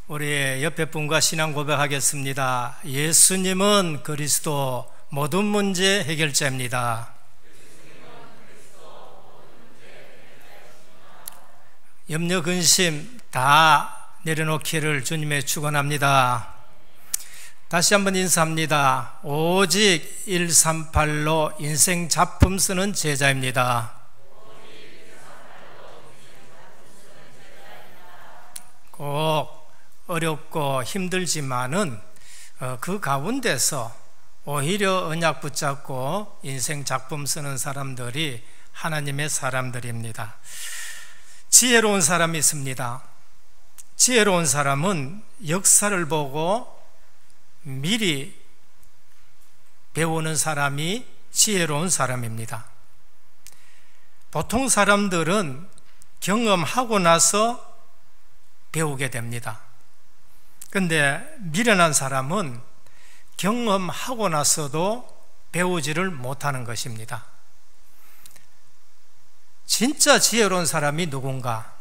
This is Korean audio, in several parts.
우리 옆에 분과 신앙 고백하겠습니다. 예수님은 그리스도 모든 문제 해결자입니다. 염려 근심 다 내려놓기를 주님의 축원합니다. 다시 한번 인사합니다. 오직 138로 인생 작품 쓰는 제자입니다. 꼭 어렵고 힘들지만은 그 가운데서 오히려 언약 붙잡고 인생 작품 쓰는 사람들이 하나님의 사람들입니다. 지혜로운 사람이 있습니다. 지혜로운 사람은 역사를 보고 미리 배우는 사람이 지혜로운 사람입니다. 보통 사람들은 경험하고 나서 배우게 됩니다. 그런데 미련한 사람은 경험하고 나서도 배우지를 못하는 것입니다. 진짜 지혜로운 사람이 누군가?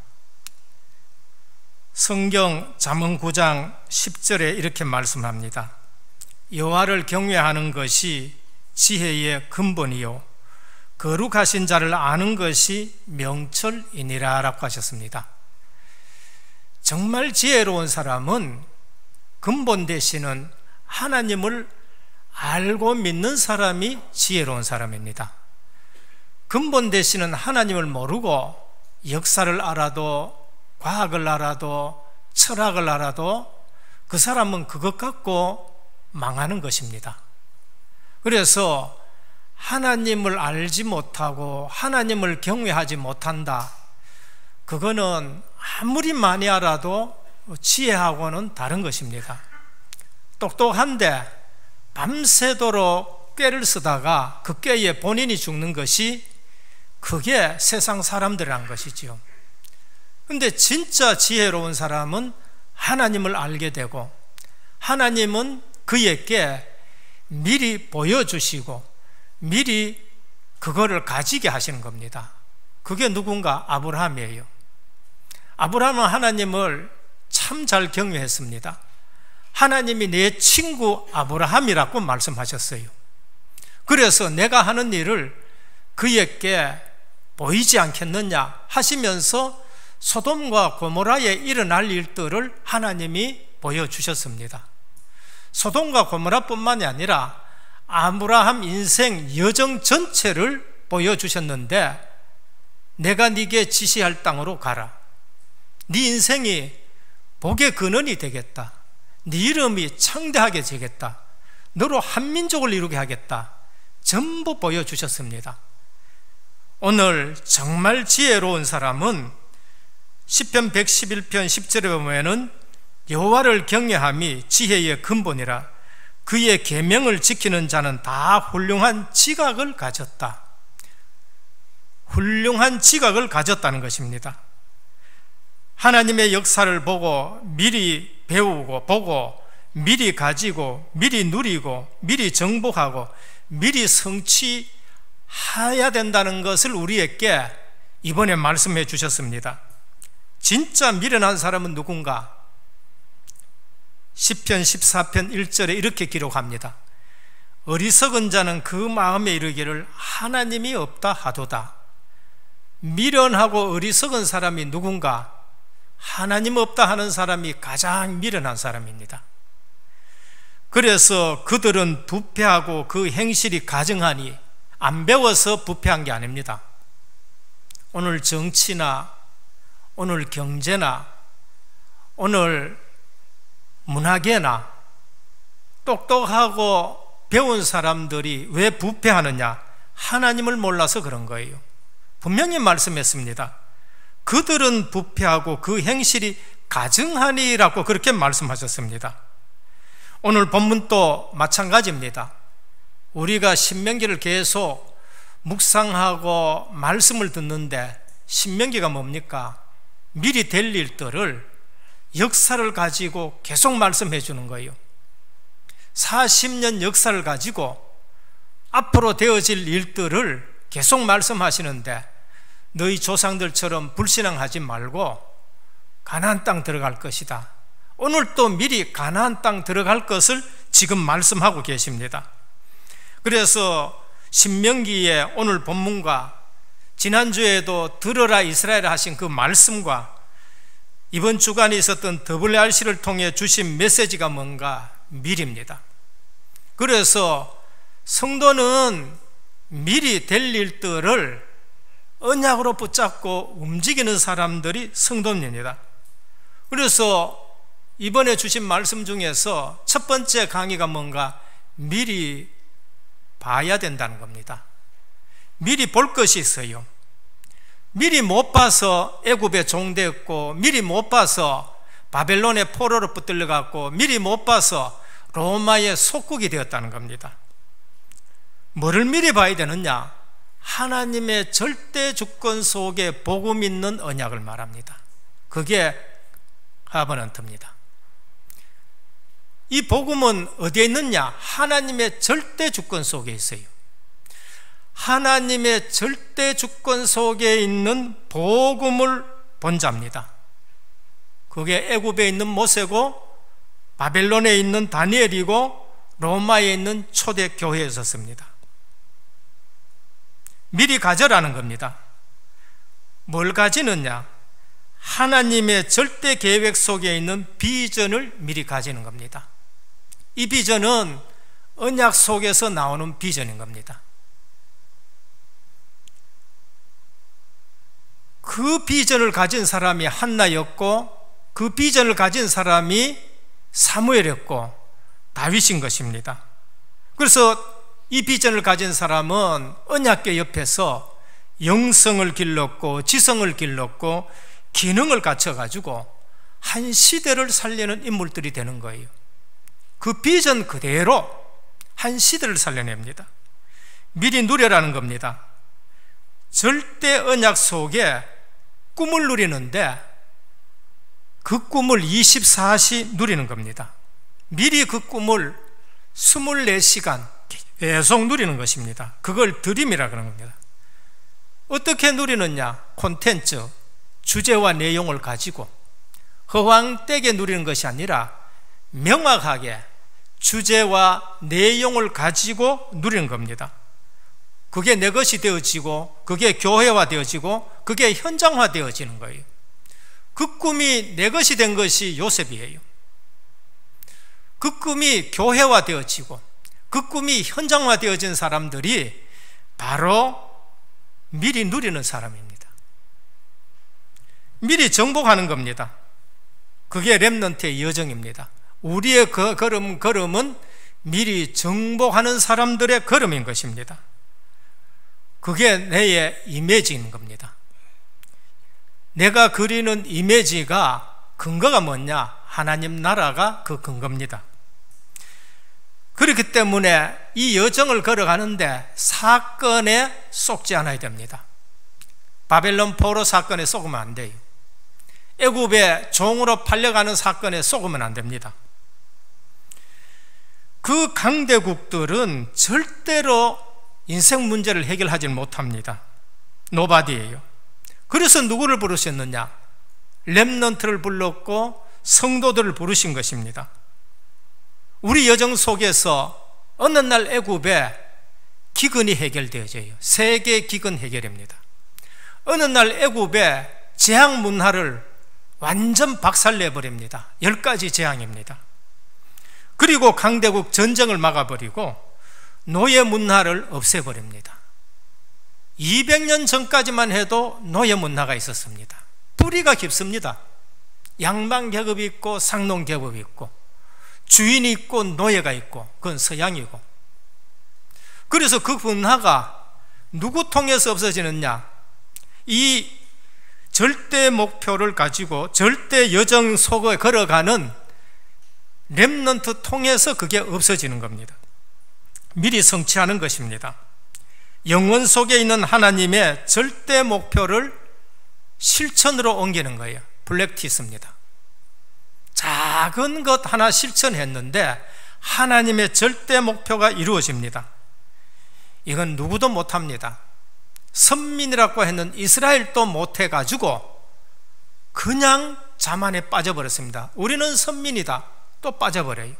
성경 잠언 9장 10절에 이렇게 말씀합니다. 여호와를 경외하는 것이 지혜의 근본이요 거룩하신 자를 아는 것이 명철이니라 라고 하셨습니다. 정말 지혜로운 사람은 근본 되시는 하나님을 알고 믿는 사람이 지혜로운 사람입니다. 근본 되시는 하나님을 모르고 역사를 알아도 과학을 알아도 철학을 알아도 그 사람은 그것 갖고 망하는 것입니다. 그래서 하나님을 알지 못하고 하나님을 경외하지 못한다. 그거는 아무리 많이 알아도 지혜하고는 다른 것입니다. 똑똑한데 밤새도록 꾀를 쓰다가 그 꾀에 본인이 죽는 것이 그게 세상 사람들이란 것이지요. 그런데 진짜 지혜로운 사람은 하나님을 알게 되고 하나님은 그에게 미리 보여주시고 미리 그거를 가지게 하시는 겁니다. 그게 누군가? 아브라함이에요. 아브라함은 하나님을 참 잘 경외했습니다. 하나님이 내 친구 아브라함이라고 말씀하셨어요. 그래서 내가 하는 일을 그에게 보이지 않겠느냐 하시면서 소돔과 고모라에 일어날 일들을 하나님이 보여주셨습니다. 소돔과 고모라뿐만이 아니라 아브라함 인생 여정 전체를 보여주셨는데 내가 네게 지시할 땅으로 가라. 네 인생이 복의 근원이 되겠다. 네 이름이 창대하게 되겠다. 너로 한민족을 이루게 하겠다. 전부 보여주셨습니다. 오늘 정말 지혜로운 사람은 시편 111편 10절에 보면은 여호와를 경외함이 지혜의 근본이라 그의 계명을 지키는 자는 다 훌륭한 지각을 가졌다. 훌륭한 지각을 가졌다는 것입니다. 하나님의 역사를 보고 미리 배우고 보고 미리 가지고 미리 누리고 미리 정복하고 미리 성취해야 된다는 것을 우리에게 이번에 말씀해 주셨습니다. 진짜 미련한 사람은 누군가? 시편 14편 1절에 이렇게 기록합니다. 어리석은 자는 그 마음에 이르기를 하나님이 없다 하도다. 미련하고 어리석은 사람이 누군가? 하나님 없다 하는 사람이 가장 미련한 사람입니다. 그래서 그들은 부패하고 그 행실이 가증하니 안 배워서 부패한 게 아닙니다. 오늘 정치나 오늘 경제나 오늘 문화계나 똑똑하고 배운 사람들이 왜 부패하느냐? 하나님을 몰라서 그런 거예요. 분명히 말씀했습니다. 그들은 부패하고 그 행실이 가증하니라고 그렇게 말씀하셨습니다. 오늘 본문도 마찬가지입니다. 우리가 신명기를 계속 묵상하고 말씀을 듣는데 신명기가 뭡니까? 미리 될 일들을 역사를 가지고 계속 말씀해 주는 거예요. 40년 역사를 가지고 앞으로 되어질 일들을 계속 말씀하시는데 너희 조상들처럼 불신앙하지 말고 가나안 땅 들어갈 것이다. 오늘 또 미리 가나안 땅 들어갈 것을 지금 말씀하고 계십니다. 그래서 신명기의 오늘 본문과 지난주에도 들어라 이스라엘 하신 그 말씀과 이번 주간에 있었던 WRC를 통해 주신 메시지가 뭔가 미리입니다. 그래서 성도는 미리 될 일들을 언약으로 붙잡고 움직이는 사람들이 성도입니다. 그래서 이번에 주신 말씀 중에서 첫 번째 강의가 뭔가 미리 봐야 된다는 겁니다. 미리 볼 것이 있어요. 미리 못 봐서 애굽에 종되었고, 미리 못 봐서 바벨론의 포로로 붙들려 갔고, 미리 못 봐서 로마의 속국이 되었다는 겁니다. 뭐를 미리 봐야 되느냐? 하나님의 절대 주권 속에 복음 있는 언약을 말합니다. 그게 하버넌트입니다. 이 복음은 어디에 있느냐? 하나님의 절대 주권 속에 있어요. 하나님의 절대 주권 속에 있는 복음을 본 자입니다. 그게 애굽에 있는 모세고, 바벨론에 있는 다니엘이고, 로마에 있는 초대 교회에 있었습니다. 미리 가져라는 겁니다. 뭘 가지느냐? 하나님의 절대 계획 속에 있는 비전을 미리 가지는 겁니다. 이 비전은 언약 속에서 나오는 비전인 겁니다. 그 비전을 가진 사람이 한나였고, 그 비전을 가진 사람이 사무엘이었고 다윗인 것입니다. 그래서 이 비전을 가진 사람은 언약궤 옆에서 영성을 길렀고 지성을 길렀고 기능을 갖춰가지고 한 시대를 살리는 인물들이 되는 거예요. 그 비전 그대로 한 시대를 살려냅니다. 미리 누려라는 겁니다. 절대 언약 속에 꿈을 누리는데 그 꿈을 24시 누리는 겁니다. 미리 그 꿈을 24시간 계속 누리는 것입니다. 그걸 드림이라 그러는 겁니다. 어떻게 누리느냐? 콘텐츠, 주제와 내용을 가지고 허황되게 누리는 것이 아니라 명확하게 주제와 내용을 가지고 누리는 겁니다. 그게 내 것이 되어지고, 그게 교회화 되어지고, 그게 현장화 되어지는 거예요. 그 꿈이 내 것이 된 것이 요셉이에요. 그 꿈이 교회화 되어지고, 그 꿈이 현장화 되어진 사람들이 바로 미리 누리는 사람입니다. 미리 정복하는 겁니다. 그게 렘넌트의 여정입니다. 우리의 그 걸음은 미리 정복하는 사람들의 걸음인 것입니다. 그게 내의 이미지인 겁니다. 내가 그리는 이미지가 근거가 뭐냐? 하나님 나라가 그 근거입니다. 그렇기 때문에 이 여정을 걸어가는데 사건에 속지 않아야 됩니다. 바벨론 포로 사건에 속으면 안 돼요. 애굽에 종으로 팔려가는 사건에 속으면 안 됩니다. 그 강대국들은 절대로 인생 문제를 해결하지 못합니다. 노바디예요. 그래서 누구를 부르셨느냐? 렘넌트를 불렀고 성도들을 부르신 것입니다. 우리 여정 속에서 어느 날 애굽에 기근이 해결되어져요. 세계 기근 해결입니다. 어느 날 애굽에 재앙 문화를 완전 박살내버립니다. 10가지 재앙입니다. 그리고 강대국 전쟁을 막아버리고 노예 문화를 없애버립니다. 200년 전까지만 해도 노예 문화가 있었습니다. 뿌리가 깊습니다. 양반계급이 있고 상농계급이 있고 주인이 있고 노예가 있고, 그건 서양이고. 그래서 그 문화가 누구 통해서 없어지느냐? 이 절대 목표를 가지고 절대 여정 속에 걸어가는 렘넌트 통해서 그게 없어지는 겁니다. 미리 성취하는 것입니다. 영원 속에 있는 하나님의 절대 목표를 실천으로 옮기는 거예요. 블랙티스입니다. 작은 것 하나 실천했는데 하나님의 절대 목표가 이루어집니다. 이건 누구도 못합니다. 선민이라고 했는 이스라엘도 못해가지고 그냥 자만에 빠져버렸습니다. 우리는 선민이다, 또 빠져버려요.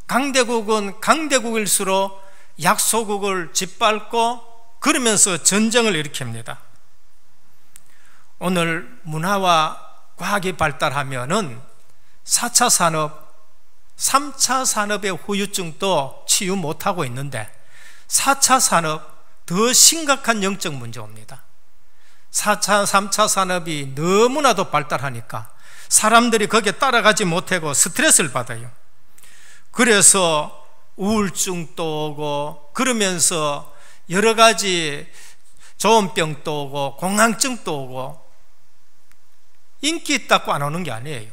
강대국은 강대국일수록 약소국을 짓밟고 그러면서 전쟁을 일으킵니다. 오늘 문화와 과학이 발달하면은 4차 산업, 3차 산업의 후유증도 치유 못하고 있는데 4차 산업 더 심각한 영적 문제 옵니다. 3차 산업이 너무나도 발달하니까 사람들이 거기에 따라가지 못하고 스트레스를 받아요. 그래서 우울증도 오고 그러면서 여러 가지 조현병도 오고 공황증도 오고 인기 있다고 안 오는 게 아니에요.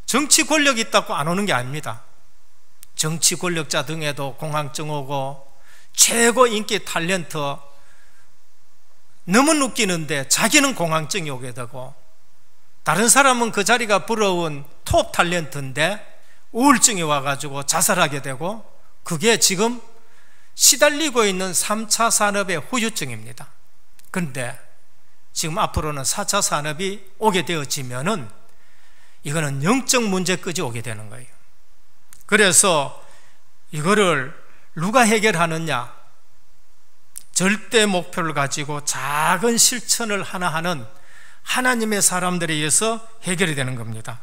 정치 권력이 있다고 안 오는 게 아닙니다. 정치 권력자 등에도 공황증 오고 최고 인기 탤런트 너무 웃기는데 자기는 공황증이 오게 되고 다른 사람은 그 자리가 부러운 톱 탤런트인데 우울증이 와가지고 자살하게 되고 그게 지금 시달리고 있는 3차 산업의 후유증입니다. 그런데 지금 앞으로는 4차 산업이 오게 되어지면은 이거는 영적 문제까지 오게 되는 거예요. 그래서 이거를 누가 해결하느냐? 절대 목표를 가지고 작은 실천을 하나 하는 하나님의 사람들에 의해서 해결이 되는 겁니다.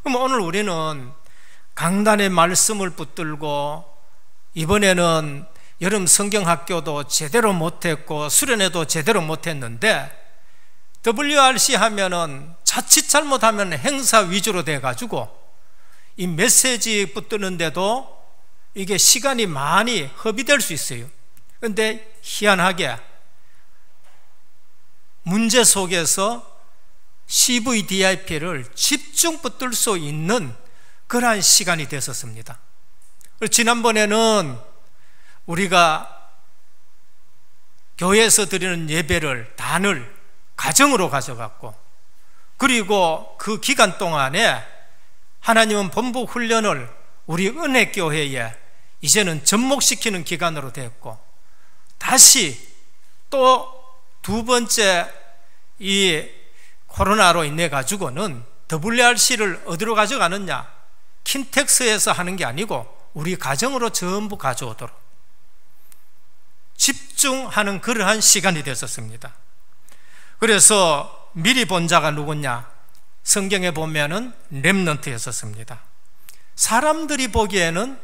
그럼 오늘 우리는 강단의 말씀을 붙들고 이번에는 여름 성경학교도 제대로 못했고 수련회도 제대로 못했는데 WRC 하면은 자칫 잘못하면 행사 위주로 돼가지고 이 메시지 붙드는데도 이게 시간이 많이 허비될 수 있어요. 그런데 희한하게 문제 속에서 CVDIP를 집중 붙들 수 있는 그러한 시간이 됐었습니다. 지난번에는 우리가 교회에서 드리는 예배를 단을 가정으로 가져갔고 그리고 그 기간 동안에 하나님은 본부 훈련을 우리 은혜교회에 이제는 접목시키는 기간으로 됐고 다시 또 두 번째 이 코로나로 인해 가지고는 WRC를 어디로 가져가느냐? 킨텍스에서 하는 게 아니고 우리 가정으로 전부 가져오도록 집중하는 그러한 시간이 됐었습니다. 그래서 미리 본 자가 누구냐? 성경에 보면은 렘넌트였었습니다. 사람들이 보기에는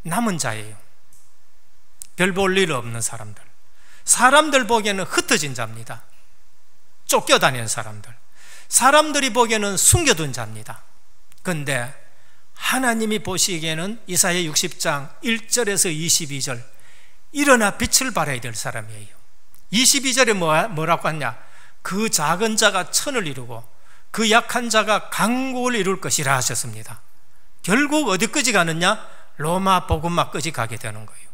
남은 자예요. 별 볼 일 없는 사람들. 사람들 보기에는 흩어진 자입니다. 쫓겨다니는 사람들. 사람들이 보기에는 숨겨둔 자입니다. 그런데 하나님이 보시기에는 이사야 60장 1절에서 22절 일어나 빛을 발해야 될 사람이에요. 22절에 뭐라고 하냐? 그 작은 자가 천을 이루고 그 약한 자가 강국을 이룰 것이라 하셨습니다. 결국 어디까지 가느냐? 로마 복음화까지 가게 되는 거예요.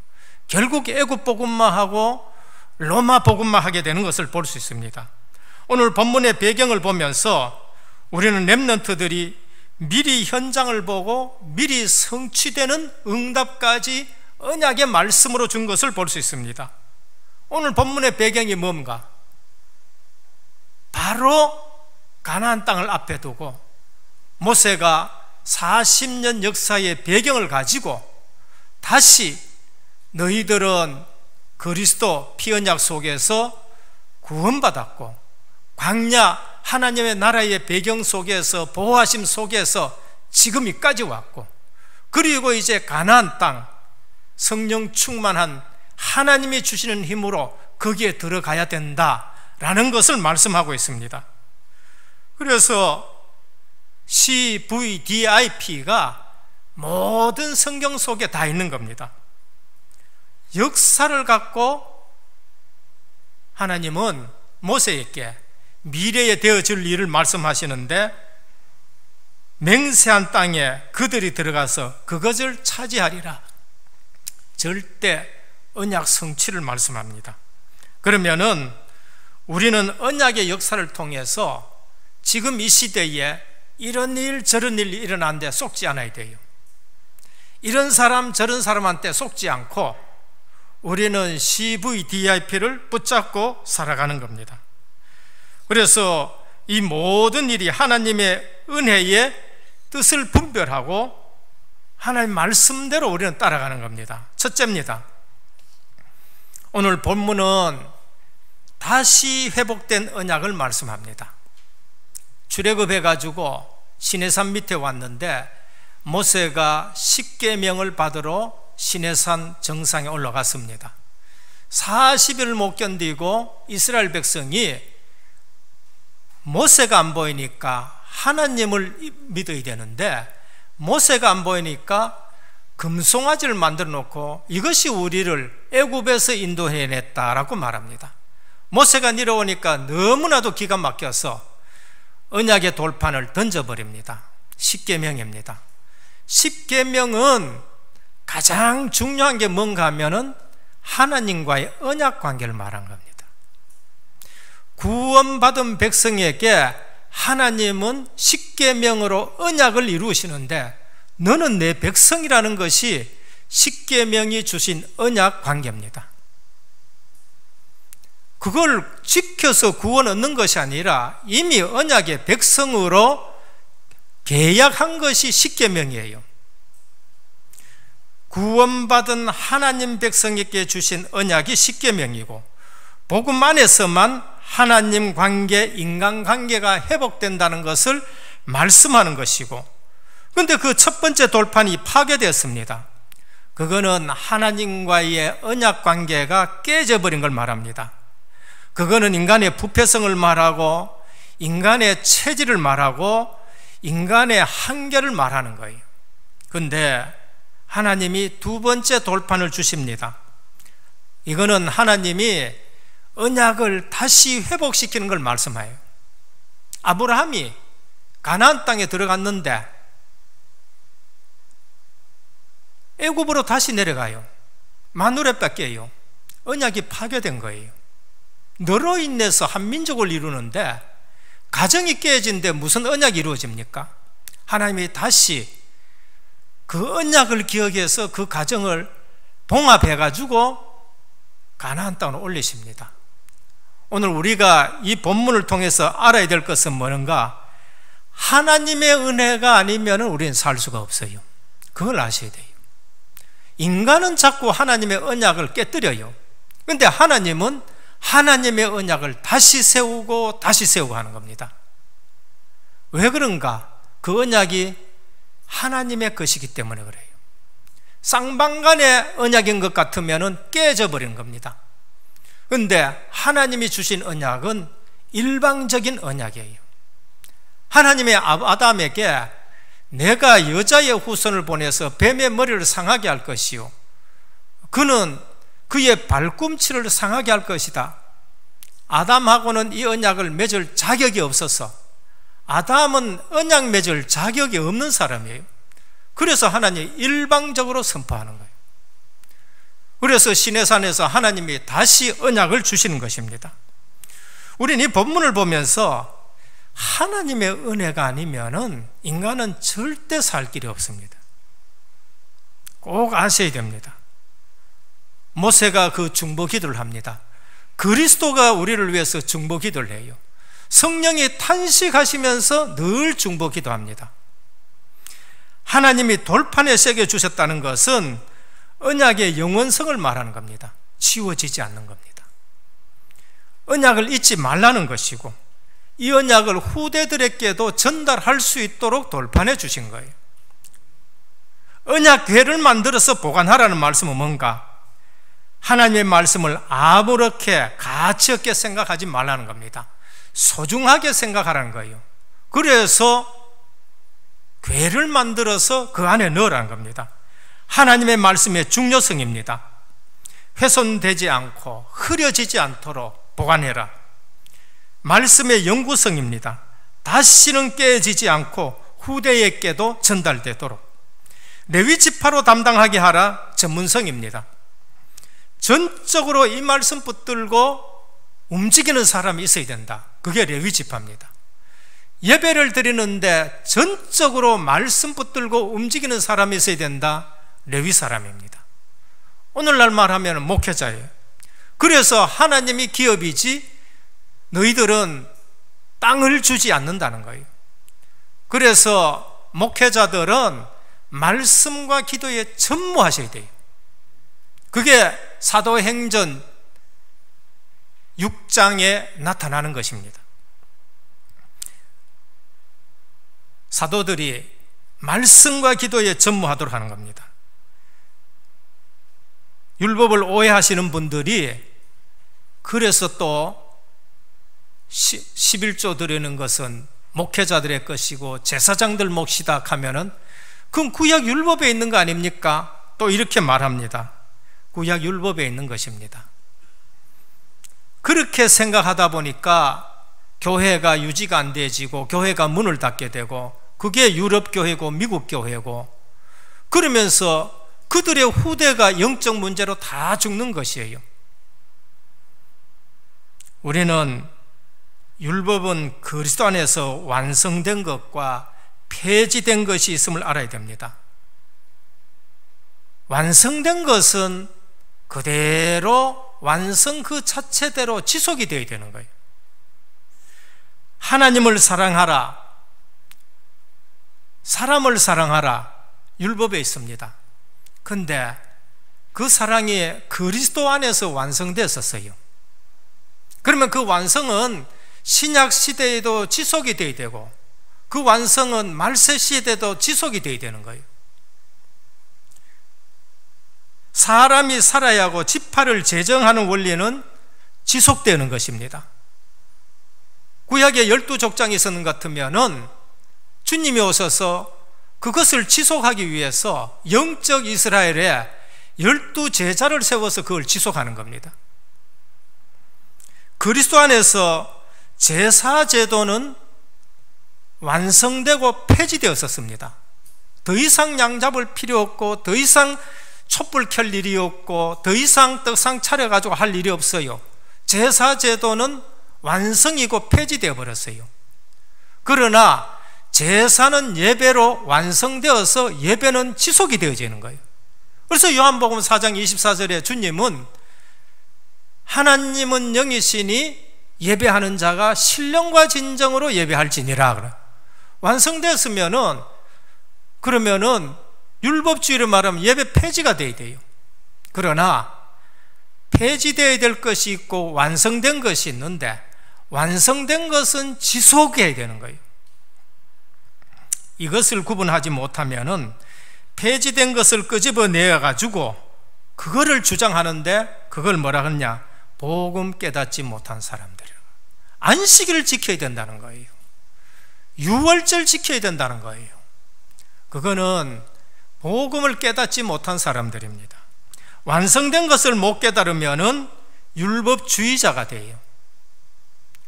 결국 애굽 복음화하고 로마 복음화하게 되는 것을 볼 수 있습니다. 오늘 본문의 배경을 보면서 우리는 렘넌트들이 미리 현장을 보고 미리 성취되는 응답까지 언약의 말씀으로 준 것을 볼 수 있습니다. 오늘 본문의 배경이 뭔가? 바로 가나안 땅을 앞에 두고 모세가 40년 역사의 배경을 가지고 다시 너희들은 그리스도 피언약 속에서 구원받았고 광야 하나님의 나라의 배경 속에서 보호하심 속에서 지금 이까지 왔고 그리고 이제 가나안 땅 성령 충만한 하나님이 주시는 힘으로 거기에 들어가야 된다라는 것을 말씀하고 있습니다. 그래서 CVDIP가 모든 성경 속에 다 있는 겁니다. 역사를 갖고 하나님은 모세에게 미래에 되어질 일을 말씀하시는데 맹세한 땅에 그들이 들어가서 그것을 차지하리라. 절대 언약 성취를 말씀합니다. 그러면은 우리는 언약의 역사를 통해서 지금 이 시대에 이런 일 저런 일이 일어나는데 속지 않아야 돼요. 이런 사람 저런 사람한테 속지 않고 우리는 CVDIP를 붙잡고 살아가는 겁니다. 그래서 이 모든 일이 하나님의 은혜의 뜻을 분별하고 하나님 말씀대로 우리는 따라가는 겁니다. 첫째입니다. 오늘 본문은 다시 회복된 언약을 말씀합니다. 출애굽해가지고 시내산 밑에 왔는데 모세가 십계명을 받으러 시내산 정상에 올라갔습니다. 40일 못 견디고 이스라엘 백성이 모세가 안 보이니까 하나님을 믿어야 되는데 모세가 안 보이니까 금송아지를 만들어 놓고 이것이 우리를 애굽에서 인도해냈다라고 말합니다. 모세가 내려오니까 너무나도 기가 막혀서 언약의 돌판을 던져버립니다. 십계명입니다. 십계명은 가장 중요한 게 뭔가 하면은 하나님과의 언약 관계를 말한 겁니다. 구원받은 백성에게 하나님은 십계명으로 언약을 이루시는데 너는 내 백성이라는 것이 십계명이 주신 언약 관계입니다. 그걸 지켜서 구원 얻는 것이 아니라 이미 언약의 백성으로 계약한 것이 십계명이에요. 구원받은 하나님 백성에게 주신 언약이 십계명이고 복음 안에서만 하나님 관계, 인간 관계가 회복된다는 것을 말씀하는 것이고, 그런데 그 첫 번째 돌판이 파괴되었습니다. 그거는 하나님과의 언약 관계가 깨져버린 걸 말합니다. 그거는 인간의 부패성을 말하고 인간의 체질을 말하고 인간의 한계를 말하는 거예요. 그런데 하나님이 두 번째 돌판을 주십니다. 이거는 하나님이 언약을 다시 회복시키는 걸 말씀해요. 아브라함이 가나안 땅에 들어갔는데 애굽으로 다시 내려가요. 마누라 뺏겨요. 언약이 파괴된 거예요. 너로 인해서 한 민족을 이루는데 가정이 깨진데 무슨 언약이 이루어집니까? 하나님이 다시 그 언약을 기억해서 그 가정을 봉합해가지고 가나안 땅으로 올리십니다. 오늘 우리가 이 본문을 통해서 알아야 될 것은 뭔가, 하나님의 은혜가 아니면 우리는 살 수가 없어요. 그걸 아셔야 돼요. 인간은 자꾸 하나님의 언약을 깨뜨려요. 그런데 하나님은 하나님의 언약을 다시 세우고 다시 세우고 하는 겁니다. 왜 그런가? 그 언약이 하나님의 것이기 때문에 그래요. 쌍방간의 언약인 것 같으면 깨져버리는 겁니다. 그런데 하나님이 주신 언약은 일방적인 언약이에요. 하나님의 아담에게 내가 여자의 후손을 보내서 뱀의 머리를 상하게 할 것이요, 그는 그의 발꿈치를 상하게 할 것이다. 아담하고는 이 언약을 맺을 자격이 없어서, 아담은 언약 맺을 자격이 없는 사람이에요. 그래서 하나님이 일방적으로 선포하는 거예요. 그래서 시내산에서 하나님이 다시 언약을 주시는 것입니다. 우리는 이 본문을 보면서 하나님의 은혜가 아니면은 인간은 절대 살 길이 없습니다. 꼭 아셔야 됩니다. 모세가 그 중보 기도를 합니다. 그리스도가 우리를 위해서 중보 기도를 해요. 성령이 탄식하시면서 늘 중보 기도합니다. 하나님이 돌판에 새겨 주셨다는 것은 언약의 영원성을 말하는 겁니다. 지워지지 않는 겁니다. 언약을 잊지 말라는 것이고, 이 언약을 후대들에게도 전달할 수 있도록 돌판해 주신 거예요. 언약궤를 만들어서 보관하라는 말씀은 뭔가? 하나님의 말씀을 아무렇게 가치 없게 생각하지 말라는 겁니다. 소중하게 생각하라는 거예요. 그래서 궤를 만들어서 그 안에 넣으라는 겁니다. 하나님의 말씀의 중요성입니다. 훼손되지 않고 흐려지지 않도록 보관해라. 말씀의 영구성입니다. 다시는 깨지지 않고 후대에게도 전달되도록. 레위 지파로 담당하게 하라. 전문성입니다. 전적으로 이 말씀 붙들고 움직이는 사람이 있어야 된다. 그게 레위 지파입니다. 예배를 드리는데 전적으로 말씀 붙들고 움직이는 사람이 있어야 된다. 레위 사람입니다. 오늘날 말하면 목회자예요. 그래서 하나님이 기업이지 너희들은 땅을 주지 않는다는 거예요. 그래서 목회자들은 말씀과 기도에 전무하셔야 돼요. 그게 사도행전 6장에 나타나는 것입니다. 사도들이 말씀과 기도에 전무하도록 하는 겁니다. 율법을 오해하시는 분들이 그래서 또 11조 드리는 것은 목회자들의 것이고 제사장들 몫이다 하면은 그럼 구약 율법에 있는 거 아닙니까? 또 이렇게 말합니다. 구약 율법에 있는 것입니다. 그렇게 생각하다 보니까 교회가 유지가 안 되지고 교회가 문을 닫게 되고 그게 유럽 교회고 미국 교회고 그러면서 그들의 후대가 영적 문제로 다 죽는 것이에요. 우리는 율법은 그리스도 안에서 완성된 것과 폐지된 것이 있음을 알아야 됩니다. 완성된 것은 그대로 완성 그 자체대로 지속이 되어야 되는 거예요. 하나님을 사랑하라, 사람을 사랑하라, 율법에 있습니다. 근데 그 사랑이 그리스도 안에서 완성됐었어요. 그러면 그 완성은 신약 시대에도 지속이 되어야 되고 그 완성은 말세 시대에도 지속이 되어야 되는 거예요. 사람이 살아야 하고 지파를 제정하는 원리는 지속되는 것입니다. 구약에 12족장이 있었는 것 같으면은 주님이 오셔서 그것을 지속하기 위해서 영적 이스라엘에 12제자를 세워서 그걸 지속하는 겁니다. 그리스도 안에서 제사제도는 완성되고 폐지되었었습니다. 더 이상 양 잡을 필요 없고 더 이상 촛불 켤 일이 없고 더 이상 떡상 차려가지고 할 일이 없어요. 제사제도는 완성이고 폐지되어 버렸어요. 그러나 제사는 예배로 완성되어서 예배는 지속이 되어지는 거예요. 그래서 요한복음 4장 24절에 주님은 하나님은 영이시니 예배하는 자가 신령과 진정으로 예배할지니라 그래. 완성됐으면은 그러면은 율법주의를 말하면 예배 폐지가 돼야 돼요. 그러나 폐지되어야 될 것이 있고 완성된 것이 있는데 완성된 것은 지속해야 되는 거예요. 이것을 구분하지 못하면은 폐지된 것을 끄집어내어 가지고 그거를 주장하는데 그걸 뭐라 하냐? 복음 깨닫지 못한 사람들. 안식일을 지켜야 된다는 거예요. 유월절 지켜야 된다는 거예요. 그거는 복음을 깨닫지 못한 사람들입니다. 완성된 것을 못 깨달으면은 율법주의자가 돼요.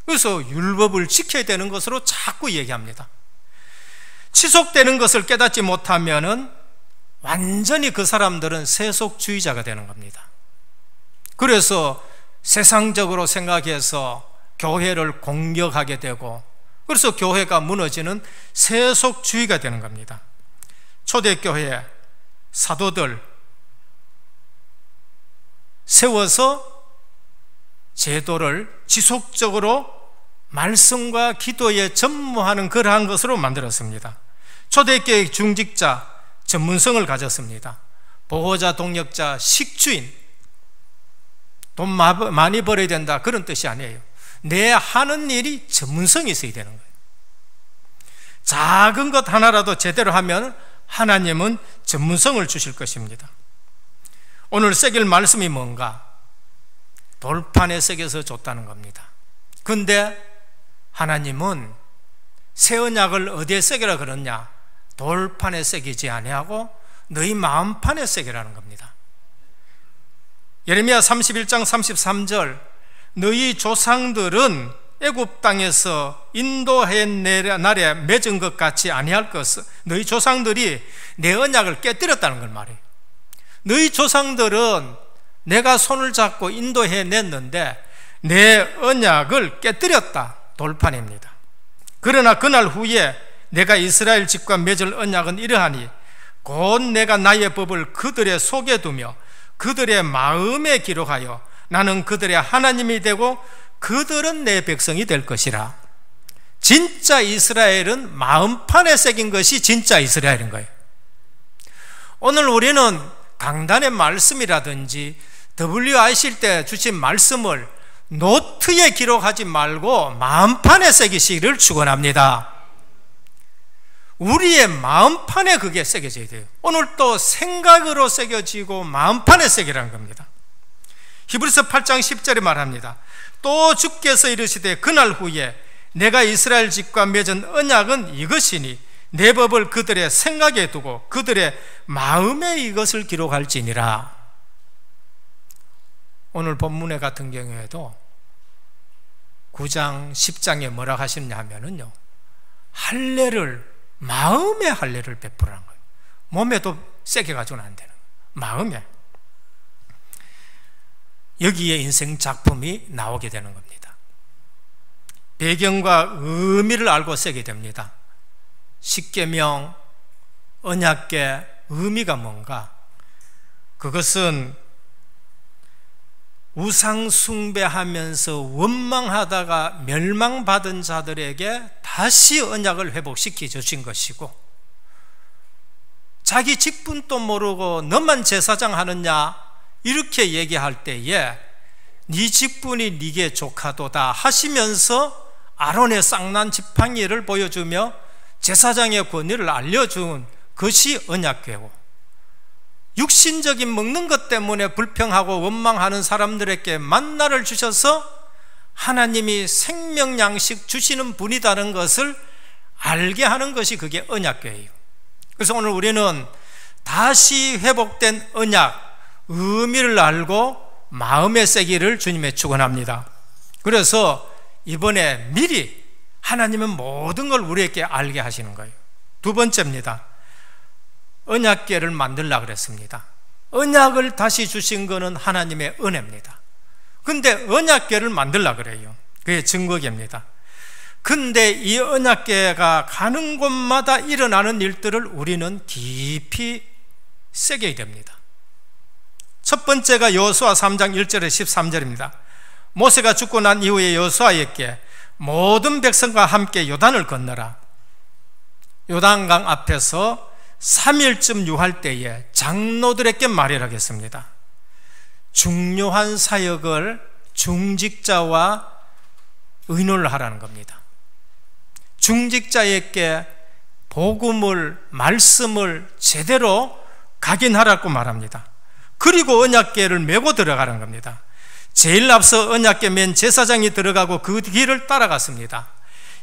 그래서 율법을 지켜야 되는 것으로 자꾸 얘기합니다. 지속되는 것을 깨닫지 못하면은 완전히 그 사람들은 세속주의자가 되는 겁니다. 그래서 세상적으로 생각해서 교회를 공격하게 되고 그래서 교회가 무너지는 세속주의가 되는 겁니다. 초대교회 사도들 세워서 제도를 지속적으로 말씀과 기도에 전무하는 그러한 것으로 만들었습니다. 초대교회 중직자 전문성을 가졌습니다. 보호자, 동역자, 식주인, 돈 많이 벌어야 된다 그런 뜻이 아니에요. 내 하는 일이 전문성이 있어야 되는 거예요. 작은 것 하나라도 제대로 하면 하나님은 전문성을 주실 것입니다. 오늘 새길 말씀이 뭔가? 돌판에 새겨서 줬다는 겁니다. 근데 하나님은 새 언약을 어디에 새기라 그러냐? 돌판에 새기지 아니하고 너희 마음판에 새기라는 겁니다. 예레미야 31장 33절 너희 조상들은 애굽 땅에서 인도한 날에 맺은 것 같이 아니할 것을 너희 조상들이 내 언약을 깨뜨렸다는 걸 말해요. 너희 조상들은 내가 손을 잡고 인도해 냈는데 내 언약을 깨뜨렸다. 돌판입니다. 그러나 그날 후에 내가 이스라엘 집과 맺을 언약은 이러하니 곧 내가 나의 법을 그들의 속에 두며 그들의 마음에 기록하여 나는 그들의 하나님이 되고 그들은 내 백성이 될 것이라. 진짜 이스라엘은 마음판에 새긴 것이 진짜 이스라엘인 거예요. 오늘 우리는 강단의 말씀이라든지 WIC 때 주신 말씀을 노트에 기록하지 말고 마음판에 새기시기를 축원합니다. 우리의 마음판에 그게 새겨져야 돼요. 오늘 또 생각으로 새겨지고 마음판에 새기라는 겁니다. 히브리서 8장 10절에 말합니다. 또 주께서 이르시되 그날 후에 내가 이스라엘 집과 맺은 언약은 이것이니 내 법을 그들의 생각에 두고 그들의 마음에 이것을 기록할지니라. 오늘 본문에 같은 경우에도 9장 10장에 뭐라 하시느냐 하면은요, 할례를 마음의 할례를 베풀라는 거예요. 몸에도 세게 가지고는 안 되는 거예요. 마음에. 여기에 인생 작품이 나오게 되는 겁니다. 배경과 의미를 알고 쓰게 됩니다. 십계명, 언약궤 의미가 뭔가? 그것은 우상 숭배하면서 원망하다가 멸망받은 자들에게 다시 언약을 회복시켜 주신 것이고, 자기 직분도 모르고 너만 제사장 하느냐 이렇게 얘기할 때에 네 직분이 네게 족하도다 하시면서 아론의 쌍난 지팡이를 보여주며 제사장의 권위를 알려준 것이 언약궤고, 육신적인 먹는 것 때문에 불평하고 원망하는 사람들에게 만나를 주셔서 하나님이 생명 양식 주시는 분이다는 것을 알게 하는 것이 그게 언약궤예요. 그래서 오늘 우리는 다시 회복된 언약 의미를 알고 마음에 새기를 주님의 축원합니다. 그래서 이번에 미리 하나님은 모든 걸 우리에게 알게 하시는 거예요. 두 번째입니다. 언약궤를 만들려고 그랬습니다. 언약을 다시 주신 것은 하나님의 은혜입니다. 근데 언약궤를 만들려고 그래요. 그게 증거계입니다. 근데 이 언약궤가 가는 곳마다 일어나는 일들을 우리는 깊이 새겨야 됩니다. 첫 번째가 여호수아 3장 1절에 13절입니다. 모세가 죽고 난 이후에 여호수아에게 모든 백성과 함께 요단을 건너라. 요단강 앞에서 3일쯤 유할 때에 장로들에게 말하겠습니다. 중요한 사역을 중직자와 의논을 하라는 겁니다. 중직자에게 복음을, 말씀을 제대로 각인하라고 말합니다. 그리고 언약궤를 메고 들어가는 겁니다. 제일 앞서 언약궤 맨 제사장이 들어가고 그 길을 따라갔습니다.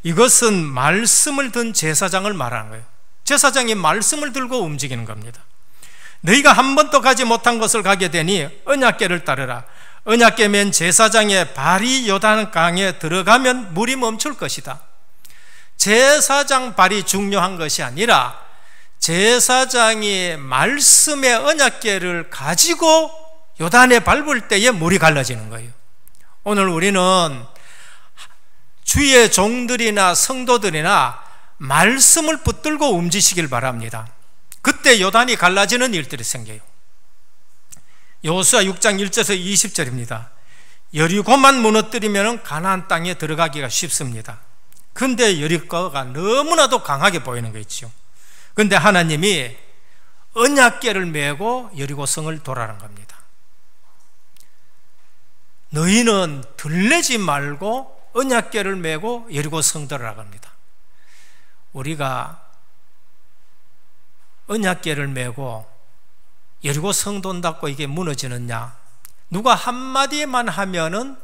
이것은 말씀을 든 제사장을 말하는 거예요. 제사장이 말씀을 들고 움직이는 겁니다. 너희가 한 번도 가지 못한 것을 가게 되니 언약궤를 따르라. 언약궤 맨 제사장의 발이 요단강에 들어가면 물이 멈출 것이다. 제사장 발이 중요한 것이 아니라 제사장이 말씀의 언약궤를 가지고 요단에 밟을 때에 물이 갈라지는 거예요. 오늘 우리는 주의 종들이나 성도들이나 말씀을 붙들고 움직이시길 바랍니다. 그때 요단이 갈라지는 일들이 생겨요. 여호수아 6장 1절에서 20절입니다. 여리고만 무너뜨리면 가나안 땅에 들어가기가 쉽습니다. 근데 여리고가 너무나도 강하게 보이는 거 있죠. 근데 하나님이 언약궤를 메고 여리고성을 돌아가는 겁니다. 너희는 들레지 말고 언약궤를 메고 여리고성 돌아갑니다. 우리가 언약궤를 메고 여리고성 돈다고 이게 무너지느냐? 누가 한마디만 하면은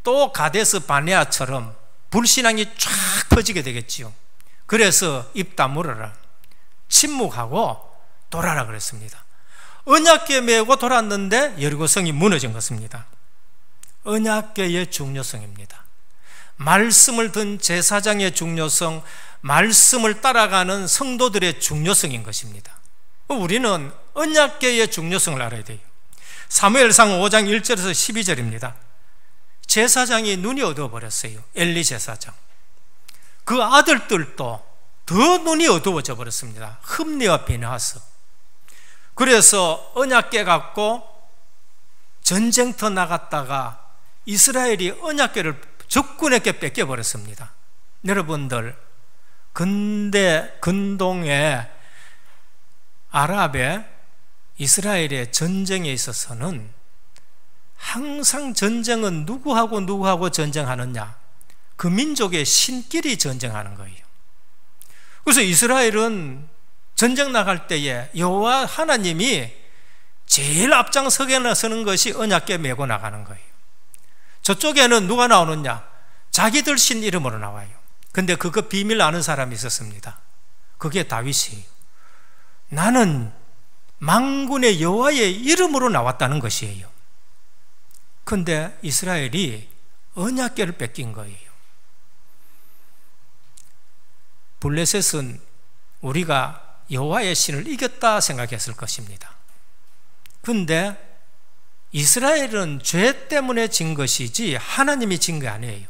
또 가데스 바네아처럼 불신앙이 쫙 퍼지게 되겠지요. 그래서 입 다물어라, 침묵하고 돌아라 그랬습니다. 언약궤 메고 돌았는데 여리고성이 무너진 것입니다. 언약궤의 중요성입니다. 말씀을 든 제사장의 중요성, 말씀을 따라가는 성도들의 중요성인 것입니다. 우리는 언약궤의 중요성을 알아야 돼요. 사무엘상 5장 1절에서 12절입니다. 제사장이 눈이 어두워버렸어요. 엘리 제사장. 그 아들들도 더 눈이 어두워져 버렸습니다. 흠니와 비느하스. 그래서 언약궤 갖고 전쟁터 나갔다가 이스라엘이 언약궤를 적군에게 뺏겨버렸습니다. 여러분들, 근동의 아랍의 이스라엘의 전쟁에 있어서는 항상 전쟁은 누구하고 전쟁하느냐? 그 민족의 신끼리 전쟁하는 거예요. 그래서 이스라엘은 전쟁 나갈 때에 여호와 하나님이 제일 앞장서게 나서는 것이 언약궤 메고 나가는 거예요. 저쪽에는 누가 나오느냐? 자기들 신 이름으로 나와요. 근데 그거 비밀 아는 사람이 있었습니다. 그게 다윗이에요. 나는 만군의 여호와의 이름으로 나왔다는 것이에요. 근데 이스라엘이 언약궤를 뺏긴 거예요. 블레셋은 우리가 여호와의 신을 이겼다 생각했을 것입니다. 근데 이스라엘은 죄 때문에 진 것이지 하나님이 진 게 아니에요.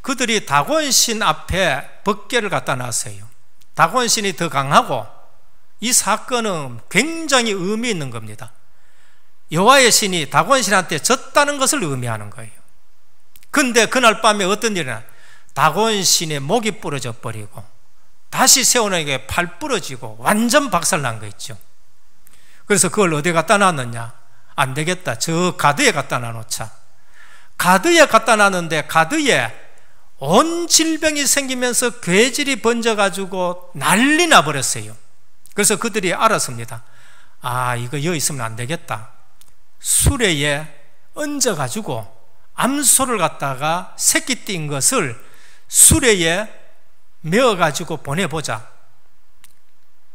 그들이 다곤신 앞에 법궤를 갖다 놨어요. 다곤신이 더 강하고, 이 사건은 굉장히 의미 있는 겁니다. 여호와의 신이 다곤신한테 졌다는 것을 의미하는 거예요. 근데 그날 밤에 어떤 일이 일어나? 다곤신의 목이 부러져 버리고 다시 세우는 팔 부러지고 완전 박살난 거 있죠. 그래서 그걸 어디에 갖다 놨느냐? 안 되겠다, 저 가드에 갖다 놔놓자. 가드에 갖다 놨는데 가드에 온 질병이 생기면서 괴질이 번져가지고 난리 나버렸어요. 그래서 그들이 알았습니다. 아, 이거 여기 있으면 안 되겠다. 수레에 얹어가지고 암소를 갖다가 새끼 띈 것을 수레에 메어가지고 보내보자.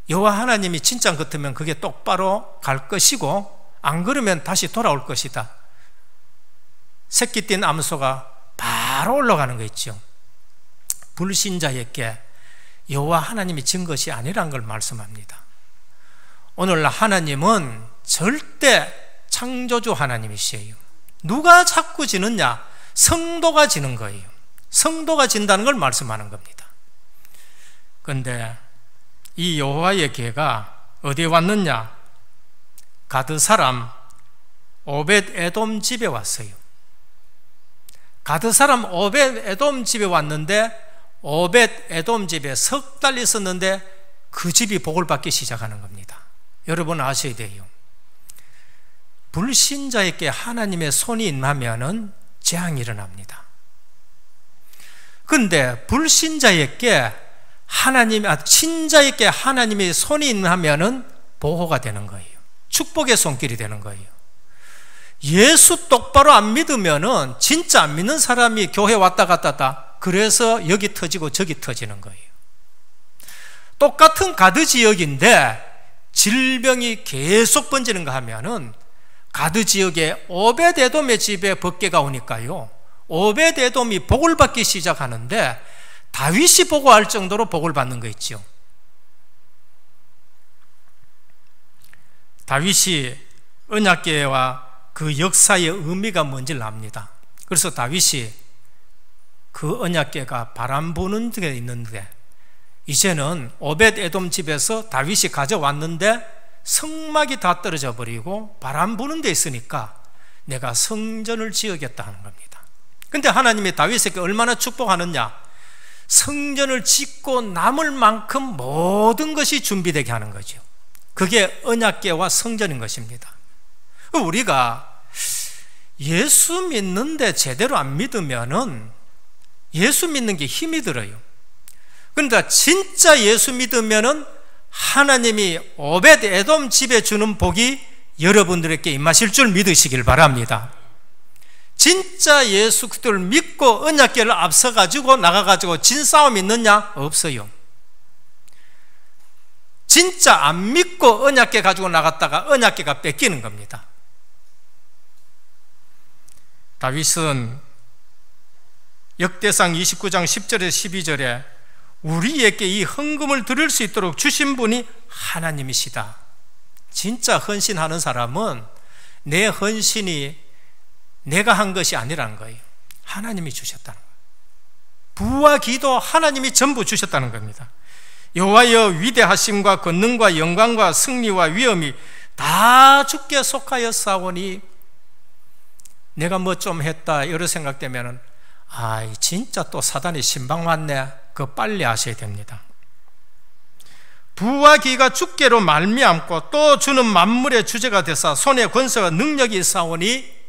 여호와 하나님이 진짜 같으면 그게 똑바로 갈 것이고, 안 그러면 다시 돌아올 것이다. 새끼 띈 암소가 바로 올라가는 거 있죠. 불신자에게 여호와 하나님이 진 것이 아니란 걸 말씀합니다. 오늘 하나님은 절대 창조주 하나님이시에요. 누가 자꾸 지느냐? 성도가 지는 거예요. 성도가 진다는 걸 말씀하는 겁니다. 그런데 이 여호와의 궤가 어디에 왔느냐? 가드 사람 오벳 에돔 집에 왔어요. 가드 사람 오벳 에돔 집에 왔는데, 오벳 에돔 집에 석 달 있었는데 그 집이 복을 받기 시작하는 겁니다. 여러분 아셔야 돼요. 불신자에게 하나님의 손이 임하면은 재앙이 일어납니다. 그런데 불신자에게 신자에게 하나님의 손이 임하면은 보호가 되는 거예요. 축복의 손길이 되는 거예요. 예수 똑바로 안 믿으면은, 진짜 안 믿는 사람이 교회 왔다 갔다 하다, 그래서 여기 터지고 저기 터지는 거예요. 똑같은 가드 지역인데 질병이 계속 번지는가 하면은, 가드 지역에 오벳 에돔의 집에 법궤가 오니까요, 오벳 에돔이 복을 받기 시작하는데 다윗이 보고할 정도로 복을 받는 거 있죠. 다윗이 언약궤와 그 역사의 의미가 뭔지를 압니다. 그래서 다윗이 그 언약궤가 바람 부는 데 있는데, 이제는 오벳 에돔 집에서 다윗이 가져왔는데 성막이 다 떨어져 버리고 바람 부는 데 있으니까 내가 성전을 지으겠다 하는 겁니다. 근데 하나님이 다윗에게 얼마나 축복하느냐? 성전을 짓고 남을 만큼 모든 것이 준비되게 하는 거죠. 그게 언약궤와 성전인 것입니다. 우리가 예수 믿는데 제대로 안 믿으면은 예수 믿는 게 힘이 들어요. 그런데 진짜 예수 믿으면은 하나님이 오벳 에돔 집에 주는 복이 여러분들에게 임하실 줄 믿으시길 바랍니다. 진짜 예수 그리스도를 믿고 언약궤를 앞서가지고 나가가지고 진 싸움 있느냐? 없어요. 진짜 안 믿고 언약궤 가지고 나갔다가 언약궤가 뺏기는 겁니다. 다윗은 역대상 29장 10절에서 12절에 우리에게 이 헌금을 드릴 수 있도록 주신 분이 하나님이시다. 진짜 헌신하는 사람은 내 헌신이 내가 한 것이 아니라는 거예요. 하나님이 주셨다는 거예요. 부와 기도 하나님이 전부 주셨다는 겁니다. 여호와여 위대하심과 권능과 영광과 승리와 위엄이 다 주께 속하였사오니, 내가 뭐 좀 했다 이런 생각되면은 진짜 또 사단이 신방 왔네. 그거 빨리 아셔야 됩니다. 부와 기가 주께로 말미암고 또 주는 만물의 주제가 되사 손에 권세와 능력이 있사오니,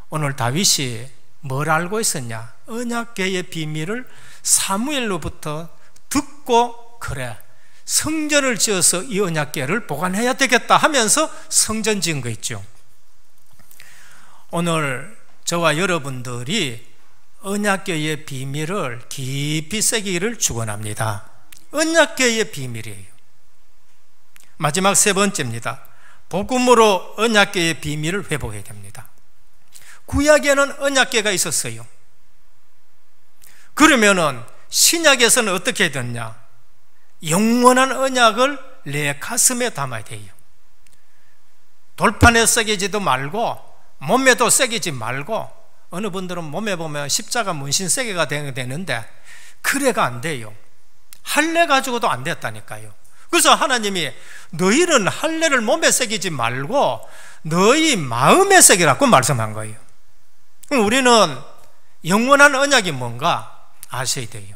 오늘 다윗이 뭘 알고 있었냐? 언약궤의 비밀을 사무엘로부터 듣고, 그래, 성전을 지어서 이 언약궤를 보관해야 되겠다 하면서 성전 지은 거 있죠. 오늘 저와 여러분들이 언약궤의 비밀을 깊이 새기기를 축원합니다. 언약궤의 비밀이에요. 마지막 세 번째입니다. 복음으로 언약궤의 비밀을 회복해야 됩니다. 구약에는 언약궤가 있었어요. 그러면은 신약에서는 어떻게 됐냐? 영원한 언약을 내 가슴에 담아야 돼요. 돌판에 새기지도 말고 몸에도 새기지 말고, 어느 분들은 몸에 보면 십자가 문신 새기가 되는데 그래가 안 돼요. 할례 가지고도 안 됐다니까요. 그래서 하나님이 너희는 할례를 몸에 새기지 말고 너희 마음에 새기라고 말씀한 거예요. 그럼 우리는 영원한 언약이 뭔가 아셔야 돼요.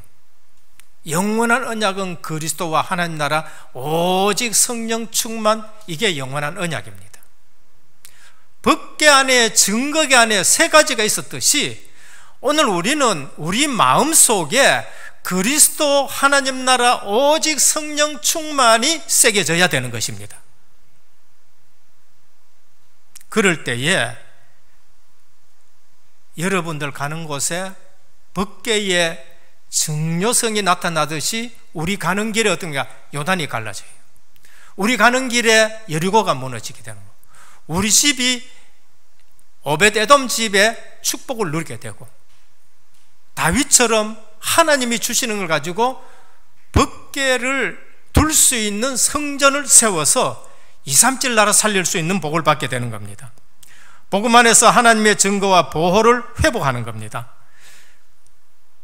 영원한 언약은 그리스도와 하나님 나라 오직 성령 충만, 이게 영원한 언약입니다. 법궤 안에 증거궤 안에 세 가지가 있었듯이 오늘 우리는 우리 마음속에 그리스도 하나님 나라 오직 성령 충만이 새겨져야 되는 것입니다. 그럴 때에 여러분들 가는 곳에 법궤의 증료성이 나타나듯이 우리 가는 길에 어떤가? 요단이 갈라져요. 우리 가는 길에 여리고가 무너지게 되는 거예요. 우리 집이 오벳에돔 집에 축복을 누리게 되고, 다윗처럼 하나님이 주시는 걸 가지고 법궤를 둘 수 있는 성전을 세워서 237 나라 살릴 수 있는 복을 받게 되는 겁니다. 복음 안에서 하나님의 증거와 보호를 회복하는 겁니다.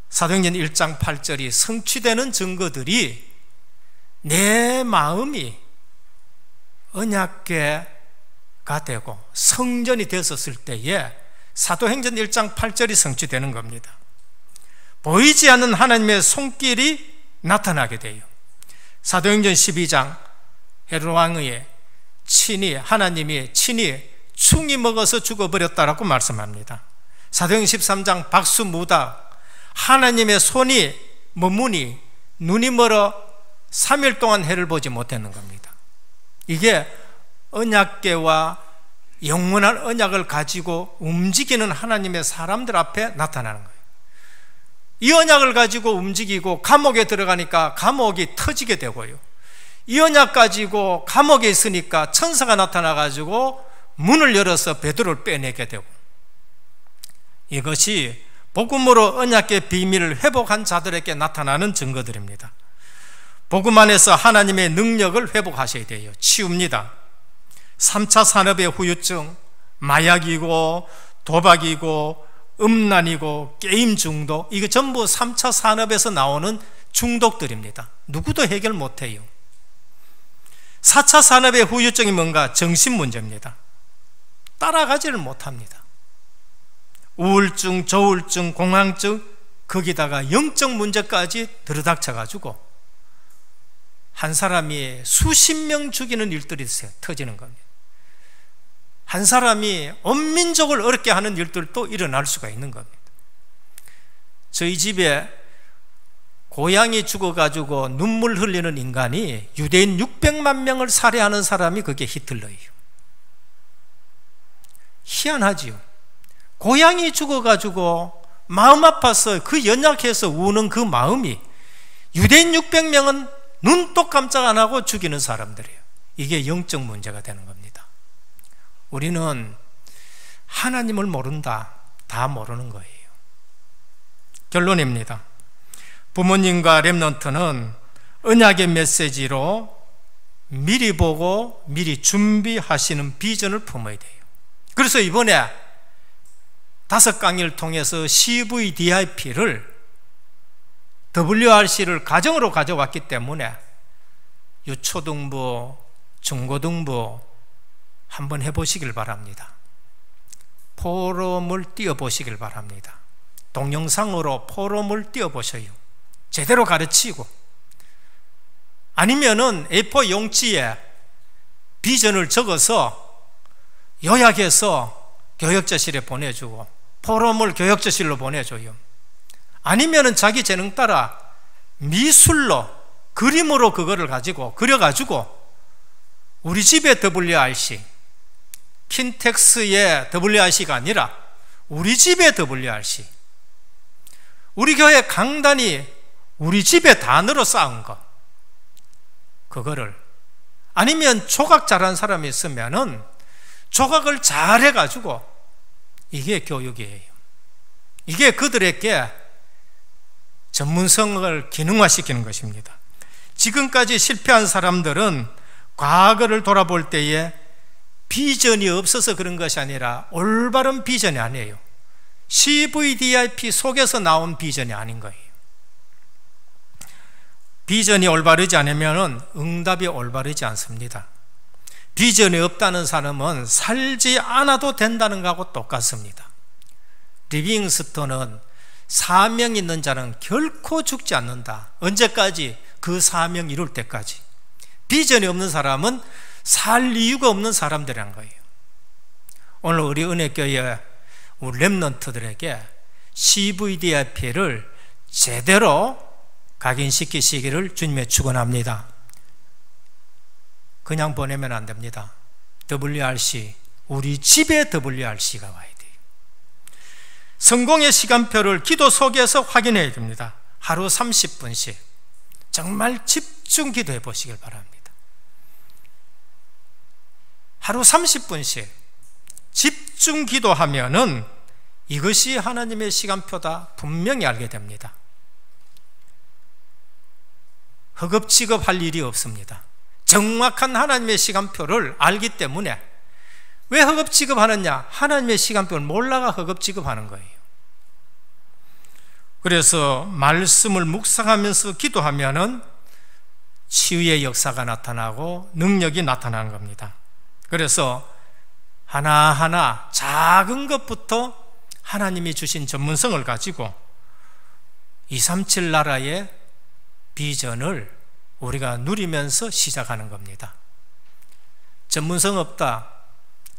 사도행전 1장 8절이 성취되는 증거들이 내 마음이 언약궤가 되고 성전이 되었을 때에 사도행전 1장 8절이 성취되는 겁니다. 보이지 않는 하나님의 손길이 나타나게 돼요. 사도행전 12장 헤롯 왕의 하나님이 친히 충이 먹어서 죽어버렸다라고 말씀합니다. 사도행전 13장 박수무다, 하나님의 손이 머무니 눈이 멀어 3일 동안 해를 보지 못했는 겁니다. 이게 언약궤와 영원한 언약을 가지고 움직이는 하나님의 사람들 앞에 나타나는 거예요. 이 언약을 가지고 움직이고 감옥에 들어가니까 감옥이 터지게 되고요, 이 언약 가지고 감옥에 있으니까 천사가 나타나가지고 문을 열어서 베드로를 빼내게 되고, 이것이 복음으로 언약궤 비밀을 회복한 자들에게 나타나는 증거들입니다. 복음 안에서 하나님의 능력을 회복하셔야 돼요. 치웁니다. 3차 산업의 후유증, 마약이고 도박이고 음란이고 게임 중독, 이거 전부 3차 산업에서 나오는 중독들입니다. 누구도 해결 못해요. 4차 산업의 후유증이 뭔가? 정신 문제입니다. 따라가지를 못합니다. 우울증, 조울증, 공황증, 거기다가 영적 문제까지 들이닥쳐가지고 한 사람이 수십 명 죽이는 일들이 터지는 겁니다. 한 사람이 온 민족을 어렵게 하는 일들도 일어날 수가 있는 겁니다. 저희 집에 고양이 죽어가지고 눈물 흘리는 인간이 유대인 600만 명을 살해하는 사람이 그게 히틀러예요. 희한하지요. 고양이 죽어가지고 마음 아파서 그 연약해서 우는 그 마음이 유대인 600명은 눈도 깜짝 안 하고 죽이는 사람들이에요. 이게 영적 문제가 되는 겁니다. 우리는 하나님을 모른다, 다 모르는 거예요. 결론입니다. 부모님과 렘넌트는 언약의 메시지로 미리 보고 미리 준비하시는 비전을 품어야 돼요. 그래서 이번에 5강의를 통해서 CVDIP를 WRC를 가정으로 가져왔기 때문에 유초등부, 중고등부 한번 해보시길 바랍니다. 포럼을 띄워보시길 바랍니다. 동영상으로 포럼을 띄워보셔요. 제대로 가르치고, 아니면은 A4 용지에 비전을 적어서 요약해서 교역자실에 보내주고, 포럼을 교역자실로 보내줘요. 아니면은 자기 재능 따라 미술로, 그림으로 그거를 가지고 그려가지고 우리 집의 WRC, 킨텍스의 WRC가 아니라 우리 집의 WRC, 우리 교회 강단이 우리 집의 단으로 쌓은 거, 그거를, 아니면 조각 잘하는 사람이 있으면은 조각을 잘 해가지고, 이게 교육이에요. 이게 그들에게 전문성을 기능화시키는 것입니다. 지금까지 실패한 사람들은 과거를 돌아볼 때에 비전이 없어서 그런 것이 아니라 올바른 비전이 아니에요. CVDIP 속에서 나온 비전이 아닌 거예요. 비전이 올바르지 않으면 응답이 올바르지 않습니다. 비전이 없다는 사람은 살지 않아도 된다는 것하고 똑같습니다. 리빙스턴은 사명 있는 자는 결코 죽지 않는다. 언제까지? 그 사명 이룰 때까지. 비전이 없는 사람은 살 이유가 없는 사람들이란 거예요. 오늘 우리 은혜교회 우리 렘넌트들에게 CVDIP를 제대로 각인시키시기를 주님의 축원합니다. 그냥 보내면 안 됩니다. WRC, 우리 집에 WRC가 와야 돼요. 성공의 시간표를 기도 속에서 확인해야 됩니다. 하루 30분씩 정말 집중 기도해 보시길 바랍니다. 하루 30분씩 집중 기도하면은 이것이 하나님의 시간표다 분명히 알게 됩니다. 허겁지겁할 일이 없습니다. 정확한 하나님의 시간표를 알기 때문에. 왜 허겁지겁하느냐? 하나님의 시간표를 몰라가 허겁지겁하는 거예요. 그래서 말씀을 묵상하면서 기도하면은 치유의 역사가 나타나고 능력이 나타나는 겁니다. 그래서 하나하나 작은 것부터 하나님이 주신 전문성을 가지고 237 나라의 비전을 우리가 누리면서 시작하는 겁니다. 전문성 없다,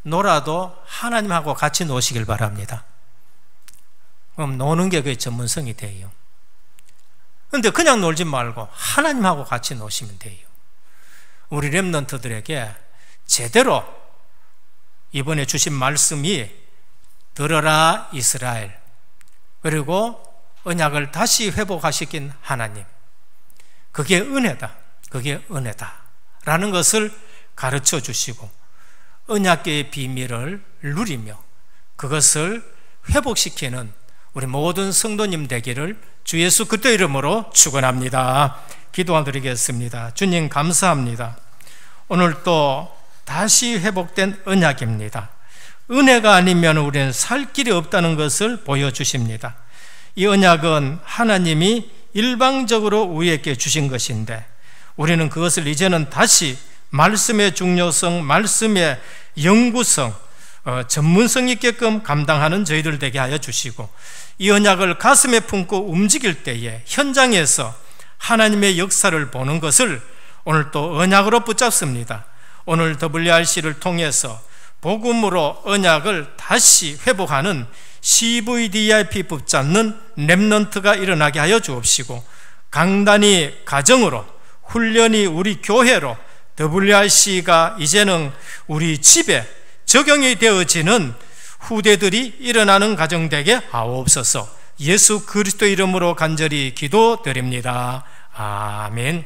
놀아도 하나님하고 같이 노시길 바랍니다. 그럼 노는 게 그게 전문성이 돼요. 그런데 그냥 놀지 말고 하나님하고 같이 노시면 돼요. 우리 렘넌트들에게 제대로 이번에 주신 말씀이 들어라 이스라엘, 그리고 언약을 다시 회복하시킨 하나님, 그게 은혜다, 그게 은혜다 라는 것을 가르쳐 주시고 언약계의 비밀을 누리며 그것을 회복시키는 우리 모든 성도님 되기를 주 예수 그리스도 이름으로 축원합니다. 기도드리겠습니다. 주님 감사합니다. 오늘 또 다시 회복된 언약입니다. 은혜가 아니면 우리는 살 길이 없다는 것을 보여주십니다. 이 언약은 하나님이 일방적으로 우리에게 주신 것인데 우리는 그것을 이제는 다시 말씀의 중요성, 말씀의 영구성, 전문성 있게끔 감당하는 저희들 되게 하여 주시고 이 언약을 가슴에 품고 움직일 때에 현장에서 하나님의 역사를 보는 것을 오늘 또 언약으로 붙잡습니다. 오늘 WRC를 통해서 복음으로 언약을 다시 회복하는 CVDIP 붙잡는 렘넌트가 일어나게 하여 주옵시고 강단이 가정으로, 훈련이 우리 교회로, WRC가 이제는 우리 집에 적용이 되어지는 후대들이 일어나는 가정 되게 하옵소서. 예수 그리스도 이름으로 간절히 기도드립니다. 아멘.